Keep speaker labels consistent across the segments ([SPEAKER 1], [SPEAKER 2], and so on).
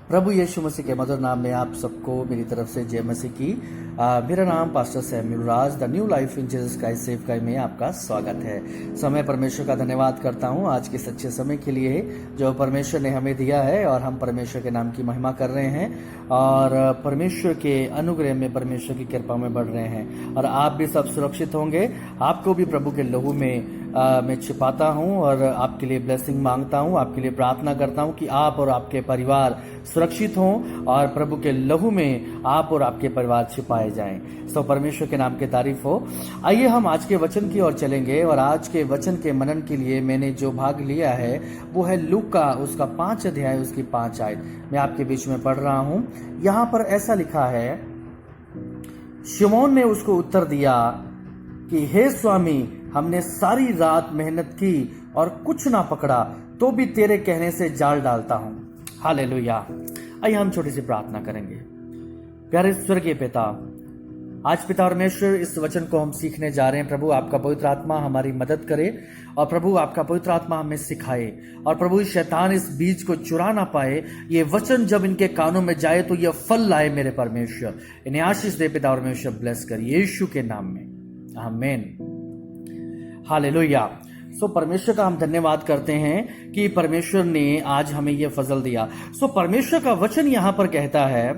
[SPEAKER 1] प्रभु यीशु मसीह के मधुर नाम में आप सबको मेरी तरफ से जय मसीह की। मेरा नाम pastor Samuel Raj the new life in Jesus Christ save का में आपका स्वागत है। समय परमेश्वर का धन्यवाद करता हूं आज के सच्चे समय के लिए जो परमेश्वर ने हमें दिया है, और हम परमेश्वर के नाम की महिमा कर रहे हैं और परमेश्वर के अनुग्रह में, परमेश्वर की कृपा में बढ़ रहे हैं। और आप भी सब सुरक्षित होंगे। आपको भी प्रभु के लहू में मैं छिपाता हूं और आपके लिए ब्लेसिंग मांगता हूं, आपके लिए प्रार्थना करता हूं कि आप और आपके परिवार सुरक्षित हों और प्रभु के लहू में आप और आपके परिवार छिपाए जाएं। सो परमेश्वर के नाम की तारीफ हो। आइए हम आज के वचन की ओर चलेंगे, और आज के वचन के मनन के लिए मैंने जो भाग लिया है वो है लूका उसका 5 अध्याय उसकी 5 आयत मैं आपके बीच में पढ़ रहा हूं। यहां पर ऐसा लिखा है, शिमोन ने उसको उत्तर दिया कि हे स्वामी, हमने सारी रात मेहनत की और कुछ ना पकड़ा, तो भी तेरे कहने से जाल डालता हूं। हालेलुया। आइए हम छोटी सी प्रार्थना करेंगे। प्यारे स्वर्गीय पिता, आज पिता परमेश्वर इस वचन को हम सीखने जा रहे हैं। प्रभु आपका पवित्र आत्मा हमारी मदद करे, और प्रभु आपका पवित्र आत्मा हमें सिखाए, और प्रभु शैतान इस बीज को चुरा ना पाए। ये वचन जब इनके कानों में जाए तो ये फल लाए मेरे परमेश्वर। इन्हें आशीष दे पिता परमेश्वर, ब्लेस कर यीशु के नाम में, आमीन। हालेलुया। सो परमेश्वर का हम धन्यवाद करते हैं कि परमेश्वर ने आज हमें यह फजल दिया। सो परमेश्वर का वचन यहां पर कहता है,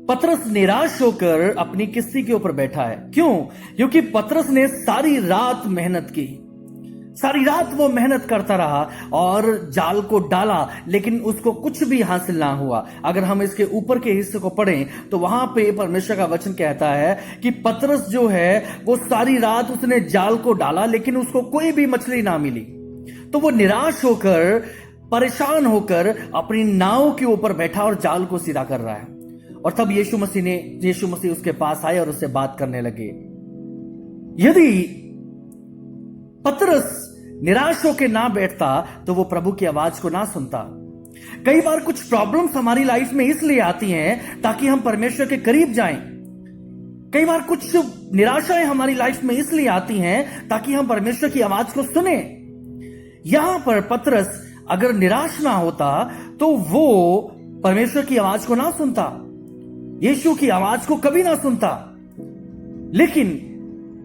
[SPEAKER 1] पतरस निराश होकर अपनी किस्ती के ऊपर बैठा है। क्यों? क्योंकि पतरस ने सारी रात मेहनत की, सारी रात वो मेहनत करता रहा और जाल को डाला, लेकिन उसको कुछ भी हासिल ना हुआ। अगर हम इसके ऊपर के हिस्से को पढ़ें तो वहां पे परमेश्वर का वचन कहता है कि पतरस जो है वो सारी रात उसने जाल को डाला, लेकिन उसको कोई भी मछली ना मिली। तो वो निराश होकर, परेशान होकर अपनी नाव के ऊपर बैठा और जाल को सीधा कर रहा है। और तब यीशु मसीह उसके पास आए और उससे बात करने लगे। यदि पतरस निराश होकर ना बैठता तो वो प्रभु की आवाज को ना सुनता। कई बार कुछ प्रॉब्लम्स हमारी लाइफ में इसलिए आती हैं ताकि हम परमेश्वर के करीब जाएं। कई बार कुछ निराशाएं हमारी लाइफ में इसलिए आती हैं ताकि हम परमेश्वर की आवाज को सुने। यहां पर पतरस अगर निराश ना होता तो वो परमेश्वर की आवाज को ना सुनता, यीशु की आवाज को कभी ना सुनता। लेकिन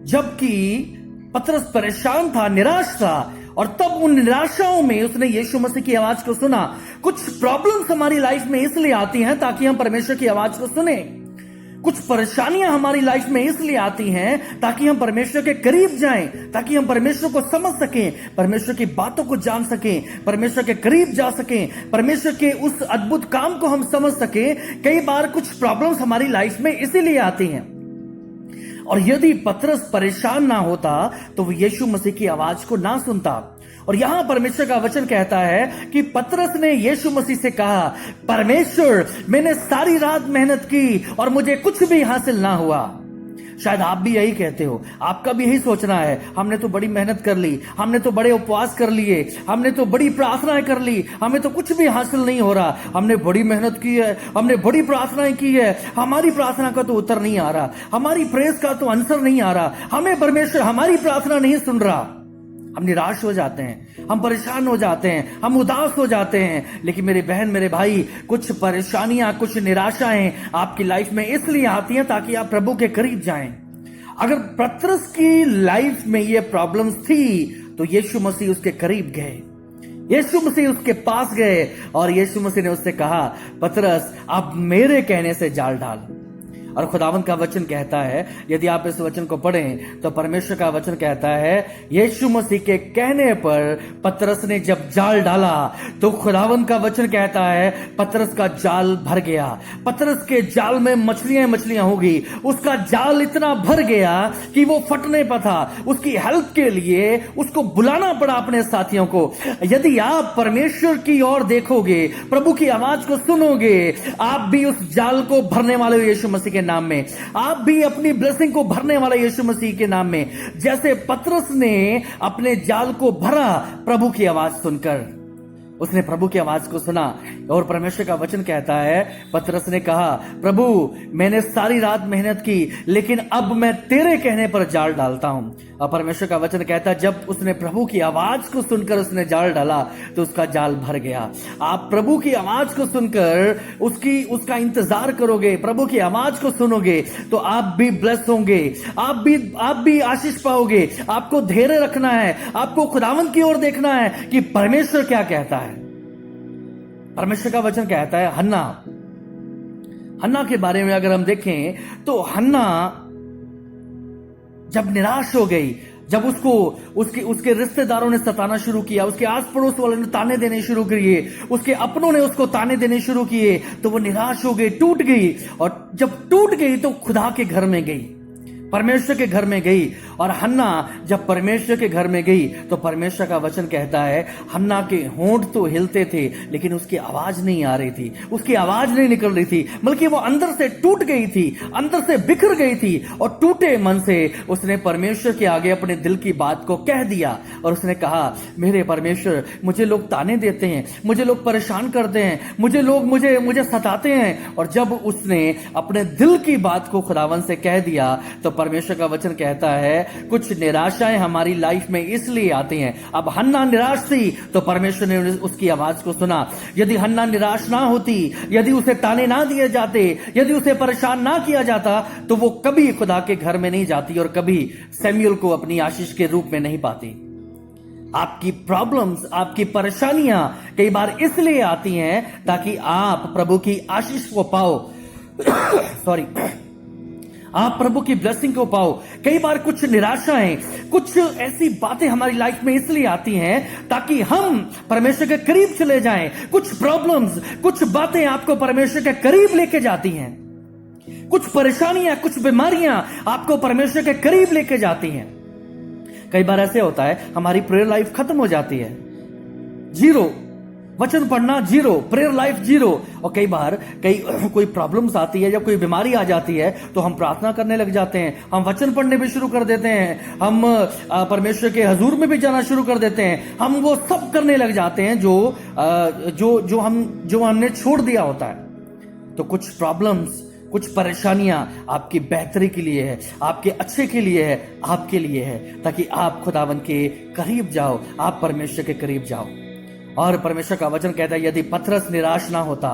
[SPEAKER 1] जबकि पतरस परेशान था, निराश था, और तब उन निराशाओं में उसने यीशु मसीह की आवाज को सुना। कुछ प्रॉब्लम्स हमारी लाइफ में इसलिए आती हैं ताकि हम परमेश्वर की आवाज को सुने। कुछ परेशानियां हमारी लाइफ में इसलिए आती हैं ताकि हम परमेश्वर के करीब जाएं, ताकि हम परमेश्वर को समझ सकें, परमेश्वर की बातों को जान सकें, परमेश्वर के करीब जा सकें, परमेश्वर के उस अद्भुत काम को हम समझ सकें। कई बार कुछ प्रॉब्लम्स हमारी लाइफ में इसीलिए आती हैं। और यदि पतरस परेशान ना होता तो वो यीशु मसीह की आवाज को ना सुनता। और यहां परमेश्वर का वचन कहता है कि पतरस ने यीशु मसीह से कहा, परमेश्वर, मैंने सारी रात मेहनत की और मुझे कुछ भी हासिल ना हुआ। शायद आप भी यही कहते हो, आपका भी यही सोचना है, हमने तो बड़ी मेहनत कर ली, हमने तो बड़े उपवास कर लिए, हमने तो बड़ी प्रार्थनाएं कर ली, हमें तो कुछ भी हासिल नहीं हो रहा। हमने बड़ी मेहनत की है, हमने बड़ी प्रार्थनाएं की है, हमारी प्रार्थना का तो उत्तर नहीं आ रहा, हमारी प्रेस का तो आंसर नहीं आ रहा, हमें परमेश्वर हमारी प्रार्थना नहीं सुन रहा। हम निराश हो जाते हैं, हम परेशान हो जाते हैं, हम उदास हो जाते हैं। लेकिन मेरे बहन, मेरे भाई, कुछ परेशानियां, कुछ निराशाएं आपकी लाइफ में इसलिए आती हैं ताकि आप प्रभु के करीब जाएं। अगर पतरस की लाइफ में ये प्रॉब्लम्स थी तो यीशु मसीह उसके करीब गए, यीशु मसीह उसके पास गए, और यीशु मसीह ने उससे कहा, पतरस, अब मेरे कहने से जाल डाल। और खुदावंद का वचन कहता है, यदि आप इस वचन को पढ़ें तो परमेश्वर का वचन कहता है, यीशु मसीह के कहने पर पतरस ने जब जाल डाला तो खुदावंद का वचन कहता है पतरस का जाल भर गया। पतरस के जाल में मछलियां होगी। उसका जाल इतना भर गया कि वो फटने पर था। उसकी हेल्प के लिए उसको बुलाना पड़ा अपने साथियों को। यदि आप परमेश्वर की ओर देखोगे, प्रभु की आवाज को सुनोगे, आप भी उस जाल को भरने वाले हो यीशु मसीह के नाम में। आप भी अपनी ब्लेसिंग को भरने वाला यीशु मसीह के नाम में। जैसे पतरस ने अपने जाल को भरा प्रभु की आवाज सुनकर। उसने प्रभु की आवाज को सुना और परमेश्वर का वचन कहता है, पतरस ने कहा, प्रभु मैंने सारी रात मेहनत की, लेकिन अब मैं तेरे कहने पर जाल डालता हूं। और परमेश्वर का वचन कहता है, जब उसने प्रभु की आवाज को सुनकर उसने जाल डाला तो उसका जाल भर गया। आप प्रभु की आवाज को सुनकर उसका इंतजार करोगे, प्रभु की आवाज को सुनोगे, तो आप भी ब्लेस होंगे, आप भी आशीष पाओगे। आपको धैर्य रखना है, आपको खुदावंद की ओर देखना है कि परमेश्वर क्या कहता है। परमेश्वर का वचन कहता है, हन्ना के बारे में अगर हम देखें तो हन्ना जब निराश हो गई, जब उसके रिश्तेदारों ने सताना शुरू किया, उसके आस पड़ोस वालों ने ताने देने शुरू किए, उसके अपनों ने उसको ताने देने शुरू किए, तो वो निराश हो गई, टूट गई। और जब टूट गई तो खुदा के घर में गई, परमेश्वर के घर में गई। और हन्ना जब परमेश्वर के घर में गई तो परमेश्वर का वचन कहता है, हन्ना के होंठ तो हिलते थे लेकिन उसकी आवाज नहीं आ रही थी, उसकी आवाज नहीं निकल रही थी, बल्कि वो अंदर से टूट गई थी, अंदर से बिखर गई थी। और टूटे मन से उसने परमेश्वर के आगे अपने दिल की बात को कह दिया और उसने कहा, मेरे परमेश्वर, मुझे लोग ताने देते हैं, मुझे लोग परेशान करते हैं, मुझे सताते हैं। और जब उसने अपने दिल की बात को खुदावन से कह दिया तो परमेश्वर का वचन कहता है, कुछ निराशाएं हमारी लाइफ में इसलिए आती हैं। अब हन्ना निराश थी तो परमेश्वर ने उसकी आवाज को सुना। यदि हन्ना निराश ना होती, यदि उसे ताने ना दिए जाते, यदि उसे परेशान ना किया जाता, तो वो कभी खुदा के घर में नहीं जाती और कभी सैमुएल को अपनी आशीष के रूप में नहीं पाती। आपकी प्रॉब्लम्स, आपकी परेशानियां कई बार इसलिए आती हैं ताकि आप प्रभु की आशीष को पाओ सॉरी आप प्रभु की ब्लेसिंग को पाओ। कई बार कुछ निराशाएं, कुछ ऐसी बातें हमारी लाइफ में इसलिए आती हैं ताकि हम परमेश्वर के करीब चले जाएं। कुछ प्रॉब्लम्स, कुछ बातें आपको परमेश्वर के करीब लेके जाती हैं। कुछ परेशानियां, कुछ बीमारियां आपको परमेश्वर के करीब लेके जाती हैं। कई बार ऐसे होता है, हमारी प्रेयर लाइफ खत्म हो जाती है, जीरो, वचन पढ़ना जीरो, प्रेयर लाइफ जीरो। और कई बार कोई प्रॉब्लम्स आती है या कोई बीमारी आ जाती है तो हम प्रार्थना करने लग जाते हैं, हम वचन पढ़ने भी शुरू कर देते हैं, हम परमेश्वर के हजूर में भी जाना शुरू कर देते हैं, हम वो सब करने लग जाते हैं जो हमने छोड़ दिया होता है। तो कुछ प्रॉब्लम्स, कुछ परेशानियां आपकी बेहतरी के लिए है, आपके अच्छे के लिए है, आपके लिए है, ताकि आप खुदावन के करीब जाओ, आप परमेश्वर के करीब जाओ। और परमेश्वर का वचन कहता है, यदि पतरस निराश ना होता,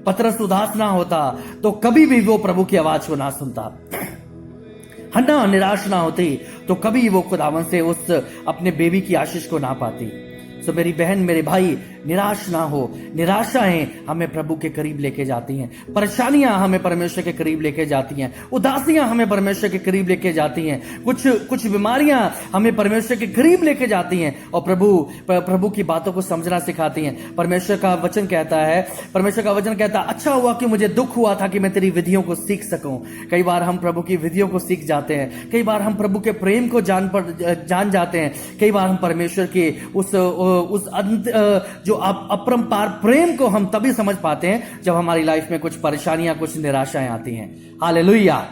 [SPEAKER 1] पतरस उदास ना होता, तो कभी भी वो प्रभु की आवाज को ना सुनता। हन्ना निराश ना होती तो कभी वो खुदावन से उस अपने बेबी की आशीष को ना पाती। सो मेरी बहन, मेरे भाई, निराश ना हो। निराशाएं हमें प्रभु के करीब लेके जाती हैं, परेशानियां हमें परमेश्वर के करीब लेके जाती हैं, उदासियां हमें परमेश्वर के करीब लेके जाती हैं, कुछ बीमारियां हमें परमेश्वर के करीब लेके जाती हैं और प्रभु की बातों को समझना सिखाती हैं। परमेश्वर का वचन कहता है, अच्छा हुआ कि मुझे दुख हुआ था कि मैं तेरी विधियों को सीख सकूं। कई बार हम प्रभु की विधियों को सीख जाते हैं, कई बार हम प्रभु के प्रेम को जान जाते हैं, कई बार हम परमेश्वर के उस जो अपरंपार प्रेम को हम तभी समझ पाते हैं जब हमारी लाइफ में कुछ परेशानियां, कुछ निराशाएं आती हैं। हालेलुया।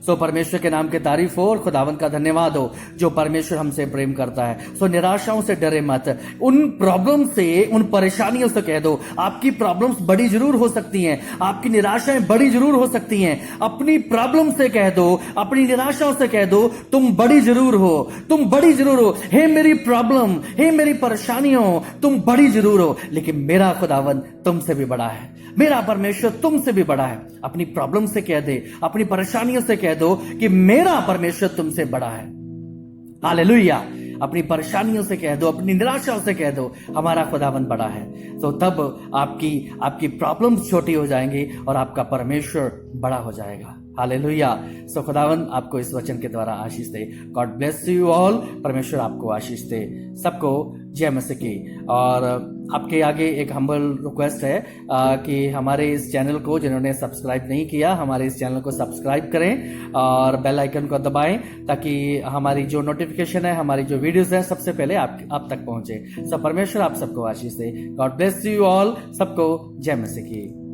[SPEAKER 1] सो परमेश्वर के नाम की तारीफ हो और खुदावंद का धन्यवाद हो जो परमेश्वर हमसे प्रेम करता है। सो निराशाओं से डरे मत, उन प्रॉब्लम से, उन परेशानियों से कह दो, आपकी प्रॉब्लम्स बड़ी जरूर हो सकती हैं, आपकी निराशाएं बड़ी जरूर हो सकती हैं, अपनी प्रॉब्लम से कह दो, अपनी निराशाओं से कह दो, तुम बड़ी जरूर हो, तुम बड़ी जरूर हो। हे मेरी प्रॉब्लम, हे मेरी परेशानियों, तुम बड़ी जरूर हो, लेकिन मेरा खुदावंद तुमसे भी बड़ा है, मेरा परमेश्वर तुमसे भी बड़ा है। अपनी प्रॉब्लम से कह दे, अपनी परेशानियों से कह दो कि मेरा परमेश्वर तुमसे बड़ा है। हालेलुया। अपनी परेशानियों से कह दो, अपनी निराशाओं से कह दो, हमारा खुदावंद बड़ा है। तो तब आपकी प्रॉब्लम्स छोटी हो जाएंगी और आपका परमेश्वर बड़ा हो जाएगा। हालेलुया। सो खुदावंद आपको इस वचन के द्वारा आशीष दे। God bless you all. परमेश्वर आपको आशीष दे। सबको जय मसीह की। और आपके आगे एक हम्बल रिक्वेस्ट है कि हमारे इस चैनल को, जिन्होंने सब्सक्राइब नहीं किया, हमारे इस चैनल को सब्सक्राइब करें और बेल आइकन को दबाएं ताकि हमारी जो नोटिफिकेशन है, हमारी जो वीडियोस है, सबसे पहले आप तक पहुंचे। सो परमेश्वर आप सबको आशीष दे। God bless you all. सबको जय मसीह की।